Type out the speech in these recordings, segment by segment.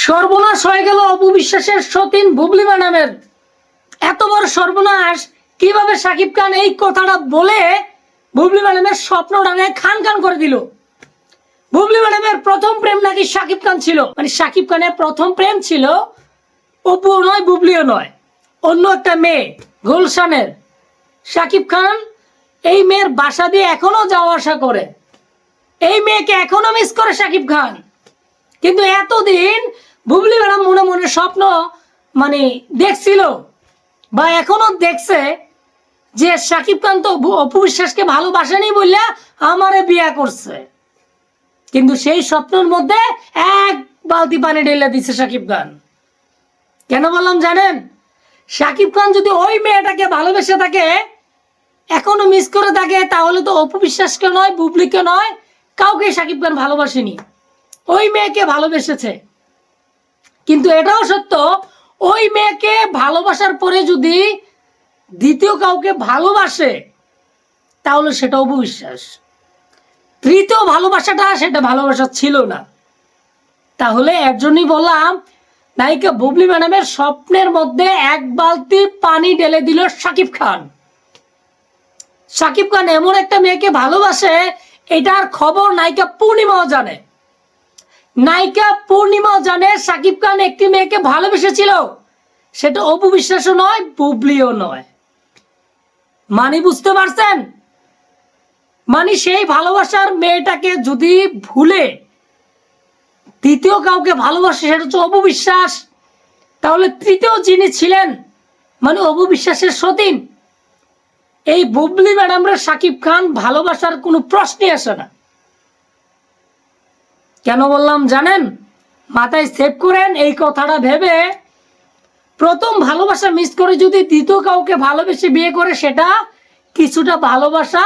সর্বনাশ হয়ে গেল অপবিশ্বাসের সতীন বুবলি ম্যাডামের। এত বড় সর্বনাশ কিভাবে শাকিব খান এই কথাটা বলে বুবলি ম্যাডামের স্বপ্নটাকে খান খান করে দিল। বুবলি ম্যাডামের প্রথম প্রেম নাকি শাকিব খান ছিল, মানে শাকিব খানের প্রথম প্রেম ছিল অপুও নয় বুবলিও নয়, অন্য একটা মেয়ে গুলশানের। শাকিব খান এই মেয়ের বাসা দিয়ে এখনো যাওয়া আসা করে, এই মেয়েকে এখনো মিস করে শাকিব খান। কিন্তু এতদিন বুবলি ম্যাডাম মনে মনে স্বপ্ন মানে দেখছিল বা এখনো দেখছে যে শাকিব খান তো অপু বিশ্বাসকে ভালোবাসেনি বললে আমারে বিয়ে করছে, কিন্তু সেই স্বপ্নের মধ্যে এক বালতি পানি ঢেলে দিচ্ছে শাকিব খান। কেন বললাম জানেন? শাকিব খান যদি ওই মেয়েটাকে ভালোবেসে থাকে, এখনো মিস করে থাকে, তাহলে তো অপু বিশ্বাসকে নয় বুবলিকে নয় কাউকে শাকিব খান ভালোবাসেনি, ওই মেয়েকে ভালোবেসেছে। কিন্তু এটাও সত্য, ওই মেয়েকে ভালোবাসার পরে যদি দ্বিতীয় কাউকে ভালোবাসে তাহলে সেটা অপু বিশ্বাস। তৃতীয় ভালোবাসাটা সেটা ভালোবাসা ছিল না। তাহলে এর জন্যই বললাম নায়িকা বুবলি ম্যাডামের স্বপ্নের মধ্যে এক বালতি পানি ঢেলে দিল শাকিব খান। শাকিব খান এমন একটা মেয়েকে ভালোবাসে, এটার খবর নায়িকা পূর্ণিমাও জানে। নায়িকা পূর্ণিমাও জানে শাকিব খান একটি মেয়েকে ভালোবেসেছিল, সেটা অপু বিশ্বাসও নয় বুবলিও নয়। মানে বুঝতে পারছেন? মানে সেই ভালোবাসার মেয়েটাকে যদি ভুলে দ্বিতীয় কাউকে ভালোবাসে সেটা হচ্ছে অপু বিশ্বাস, তাহলে তৃতীয় যিনি ছিলেন মানে অপু বিশ্বাসের সতীন, এই বুবলি ম্যাডামরা শাকিব খান ভালোবাসার কোনো প্রশ্নই আসে না। কেন বললাম জানেন? মাথায় সেভ করেন এই কথাটা ভেবে। প্রথম ভালোবাসা মিস করে যদি দ্বিতীয় কাউকে ভালোবেসে বিয়ে করে, সেটা কিছুটা ভালোবাসা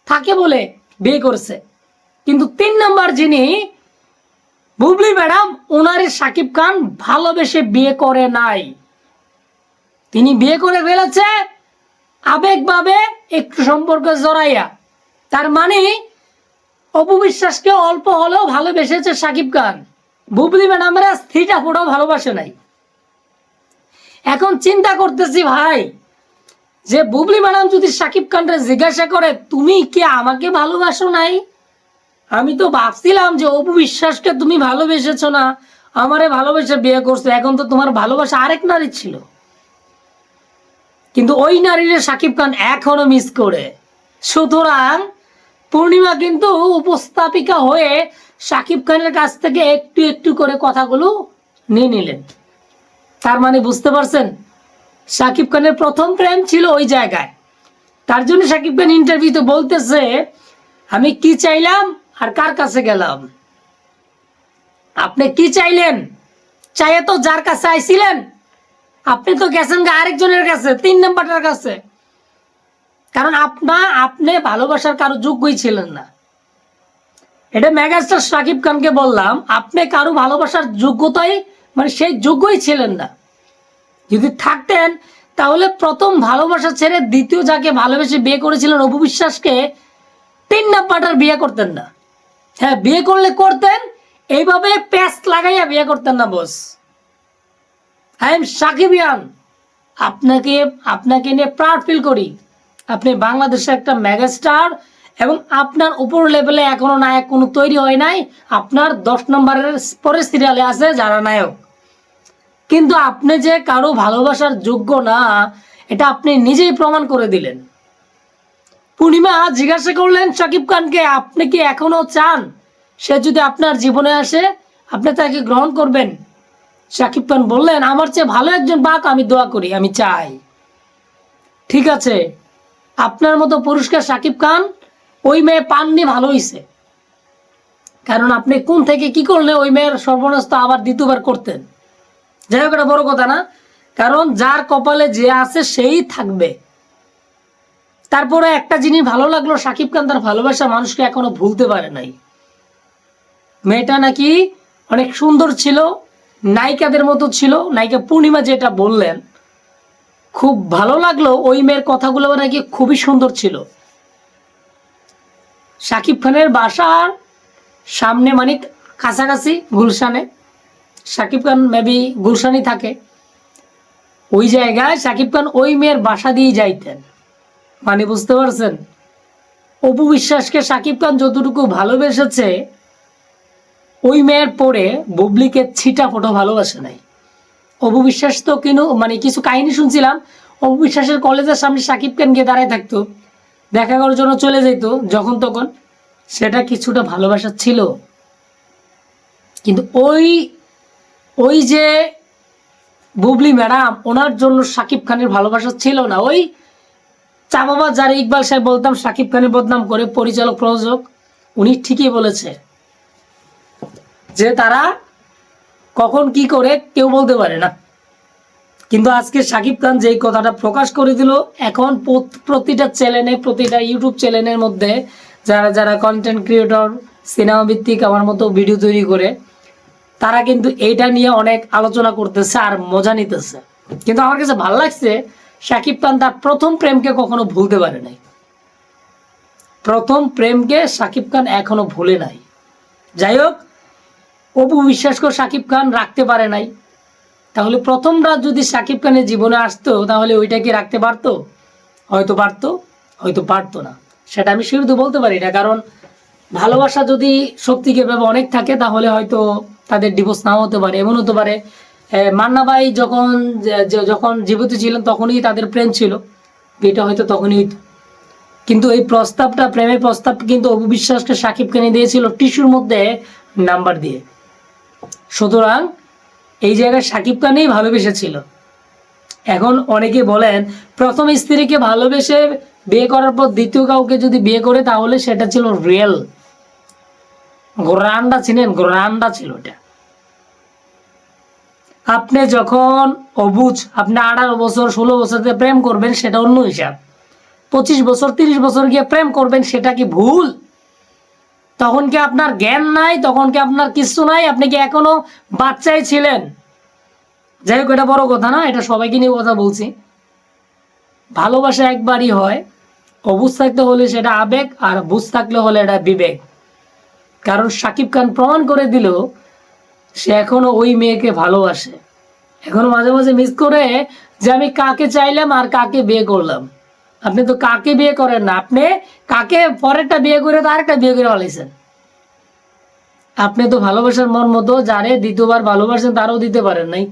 থাকে বলে বিয়ে করছে। কিন্তু 3 নম্বর যিনি বুবলি ম্যাডাম, ওনারে শাকিব খান ভালোবেসে বিয়ে করে নাই, তিনি বিয়ে করে ফেলেছে আবেগভাবে একটু সম্পর্ক জড়াইয়া। তার মানে অপু বিশ্বাসকে অল্প হলেও ভালোবেসেছে শাকিব খান, বুবলি ম্যাডামের স্থিরটা ফোটাও ভালোবাসে নাই। এখন চিন্তা করতেছি ভাই, যে বুবলি ম্যাডাম যদি শাকিব খানকে জিজ্ঞাসা করে তুমি কি আমাকে ভালোবাসো নাই, আমি তো ভাবছিলাম যে অপু বিশ্বাসকে তুমি ভালোবেসেছো না, আমারে ভালোবেসে বিয়ে করছো, এখন তো তোমার ভালোবাসা আরেক নারী ছিল। কিন্তু ওই নারীরে শাকিব খান এখনো মিস করে। সুতরাং পূর্ণিমা কিন্তু উপস্থাপিকা হয়ে শাকিব খানের কাছ থেকে একটু একটু করে কথাগুলো নিয়ে নিলেন। তার মানে বুঝতে পারছেন, শাকিব খানের প্রথম প্রেম ছিল ওই জায়গায়। তার জন্য শাকিব খান ইন্টারভিউতে বলতেছে আমি কি চাইলাম আর কার কাছে গেলাম। আপনি কি চাইলেন? চাইয়ে তো যার কাছে আইছিলেন, আপনি তো গেছেন আরেকজনের কাছে, 3 নম্বরটার কাছে। কারণ আপনি ভালোবাসার কারো যোগ্যই ছিলেন না। এটা মেগাস্টার শাকিব খানকে বললাম, আপনি কারো ভালোবাসার যোগ্যতাই মানে সেই যোগ্যই ছিলেন না। যদি থাকতেন তাহলে প্রথম ভালোবাসা ছেড়ে দ্বিতীয় যাকে ভালোবেসে বিয়ে করেছিলেন অপু বিশ্বাসকে 3 নম্বরটার বিয়ে করতেন না। হ্যাঁ, বিয়ে করলে করতেন, এইভাবে প্যাচ লাগাইয়া বিয়ে করতেন না বস। আই এম সাকিবিয়ান, আপনাকে নিয়ে প্রাউড ফিল করি। আপনি বাংলাদেশে একটা মেগাস্টার এবং আপনার উপর লেভেলে এখনো নায়ক কোনো তৈরি হয় নাই। আপনার 10 নম্বরের পরে সিরিয়ালে আছে যারা নায়ক, কিন্তু আপনি যে কারো ভালোবাসার যোগ্য না এটা আপনি নিজেই প্রমাণ করে দিলেন। পূর্ণিমা জিজ্ঞাসা করলেন শাকিব খানকে আপনি কি এখনো চান সে যদি আপনার জীবনে আসে আপনি তাকে গ্রহণ করবেন? শাকিব খান বললেন আমার চেয়ে ভালো একজন পাক আমি দোয়া করি, আমি চাই। ঠিক আছে, আপনার মতো পুরস্কার শাকিব খান ওই মেয়ে পাননি, ভালো হইছে। কারণ আপনি কোন থেকে কি করলে ওই মেয়ের সর্বনাশ তো আবার দ্বিতীয়বার করতেন। যাই হোক, এটা বড় কথা না, কারণ যার কপালে যে আছে সেই থাকবে। তারপরে একটা জিনিস ভালো লাগলো, শাকিব খান তার ভালোবাসা মানুষকে এখনো ভুলতে পারে নাই। মেয়েটা নাকি অনেক সুন্দর ছিল, নায়িকাদের মতো ছিল। নায়িকা পূর্ণিমা যেটা বললেন খুব ভালো লাগলো, ওই মেয়ের কথাগুলো নাকি খুবই সুন্দর ছিল। শাকিব খানের বাসার সামনে মানে কাছাকাছি গুলশানে, শাকিব খান মেবি গুলশানি থাকে, ওই জায়গায় শাকিব খান ওই মেয়ের বাসা দিয়ে যাইতেন। মানে বুঝতে পারছেন, অপু বিশ্বাসকে শাকিব খান যতটুকু ভালোবেসেছে, ওই মেয়ের পরে বুবলিকে ছিটা ফোটো ভালোবাসে নাই। অপু বিশ্বাস তো মানে কিছু কাহিনী শুনছিলাম, অপু বিশ্বাসের কলেজের সামনে শাকিব খান গিয়ে দাঁড়ায় থাকতো, দেখা করার জন্য চলে যেত যখন তখন, সেটা কিছুটা ভালোবাসা ছিল। কিন্তু ওই ওই যে বুবলি ম্যাডাম, ওনার জন্য শাকিব খানের ভালোবাসা ছিল না। ওই চা বাবা যারা ইকবাল সাহেব বলতাম শাকিব খানের বদনাম করে, পরিচালক প্রযোজক, উনি ঠিকই বলেছে যে তারা কখন কি করে কেউ বলতে পারে না। কিন্তু আজকে শাকিব খান যেই কথাটা প্রকাশ করে দিল, এখন প্রতিটা চ্যানেলে, প্রতিটা ইউটিউব চ্যানেলের মধ্যে যারা যারা কন্টেন্ট ক্রিয়েটর, সিনেমা ভিত্তিক আমার মতো ভিডিও তৈরি করে, তারা কিন্তু এইটা নিয়ে অনেক আলোচনা করতেছে আর মজা নিতেছে। কিন্তু আমার কাছে ভালো লাগছে, শাকিব খান তার প্রথম প্রেমকে কখনো ভুলতে পারে নাই। প্রথম প্রেমকে শাকিব খান এখনো ভুলে নাই। যাই হোক, অপু বিশ্বাসকে শাকিব খান রাখতে পারে নাই, তাহলে প্রথম রাত যদি শাকিব খানের জীবনে আসতো, তাহলে ওইটা কি রাখতে পারতো? হয়তো পারতো, হয়তো পারতো না, সেটা আমি শুরু তো বলতে পারি না। কারণ ভালোবাসা যদি সত্যিকে ভেবে অনেক থাকে, তাহলে হয়তো তাদের ডিভোর্স নাও হতে পারে। এমন হতে পারে মান্না ভাই যখন জীবিত ছিলেন তখনই তাদের প্রেম ছিল, এটা হয়তো তখনই হইতো। কিন্তু এই প্রস্তাবটা, প্রেমের প্রস্তাব কিন্তু অপু বিশ্বাসকে শাকিব খানই দিয়েছিল টিস্যুর মধ্যে নাম্বার দিয়ে। সুতরাং এই জায়গায় শাকিব খানই ভালোবেসেছিল। এখন অনেকে বলেন প্রথম স্ত্রীকে ভালোবেসে বিয়ে করার পর দ্বিতীয় কাউকে যদি বিয়ে করে, তাহলে সেটা ছিল রিয়েল। গোরান্ডা ছিলেন, গোরান্ডা ছিল এটা। আপনি যখন অবুঝ, আপনি 18 বছর 16 বছর প্রেম করবেন, সেটা অন্য হিসাব। 25 বছর 30 বছর গিয়ে প্রেম করবেন, সেটা কি ভুল? তখন কি আপনার জ্ঞান নাই? তখন কি আপনার কিছু নাই? আপনি কি এখনো বাচ্চাই ছিলেন? যাই হোক, এটা বড় কথা না, এটা সবাইকে নিয়ে কথা বলছি। ভালোবাসা একবারই হয়, অবুঝ থাকতে হলে সেটা আবেগ, আর বুঝ থাকলে হলে এটা বিবেক। কারণ শাকিব খান প্রমাণ করে দিল সে এখনো ওই মেয়েকে ভালোবাসে। এখনো মাঝে মাঝে মিস করে যে আমি কাকে চাইলাম আর কাকে বিয়ে করলাম। আপনি তো কাকে বিয়ে করেন না, আপনি কাকে পরেরটা বিয়ে করে তো আরেকটা বিয়ে করে ফেলাইছেন। আপনি তো ভালোবাসার মন মতো যারে দ্বিতীয়বার ভালোবাসেন তারও দিতে পারেন নাই।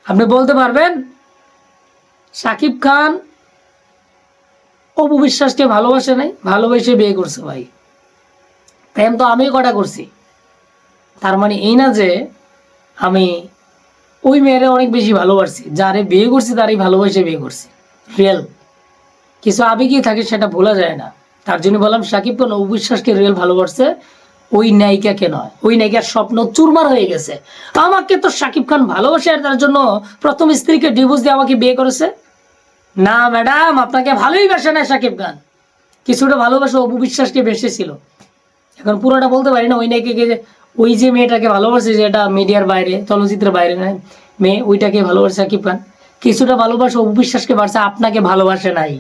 আপনি বলতে পারবেন শাকিব খান অপু বিশ্বাসকে ভালোবাসে নাই? ভালোবেসে বিয়ে করছে ভাই। প্রেম তো আমি কটা করছি, তার মানে এই না যে আমি ওই মেয়েরে অনেক বেশি ভালোবাসছি। যারে বিয়ে করছি তারই ভালোবেসে বিয়ে করছি। রিয়েল কিছু আবেগই থাকে, সেটা ভোলা যায় না। তার জন্য বললাম শাকিব খান অপু বিশ্বাসকে রিয়েল ভালোবাসছে, ওই নায়িকাকে নয়। ওই নায়িকার স্বপ্ন চুরমার হয়ে গেছে। আমাকে তো শাকিব খান ভালোবাসে, আর তার জন্য প্রথম স্ত্রীকে ডিভোর্স দিয়ে আমাকে বিয়ে করেছে। না ম্যাডাম, আপনাকে ভালোই বাসে না শাকিব খান, কিছুটা ভালোবাসা অপু বিশ্বাসকে বেসেছিল। এখন পুরোটা বলতে পারি না। ওই নায়িকাকে, ওই যে মেয়েটাকে ভালোবাসে, যেটা মিডিয়ার বাইরে, চলচ্চিত্রের বাইরে মেয়ে, ওইটাকে ভালোবাসে শাকিব খান। কিছুটা ভালোবাসা অপু বিশ্বাসকে বাড়ছে, আপনাকে ভালোবাসে নাই।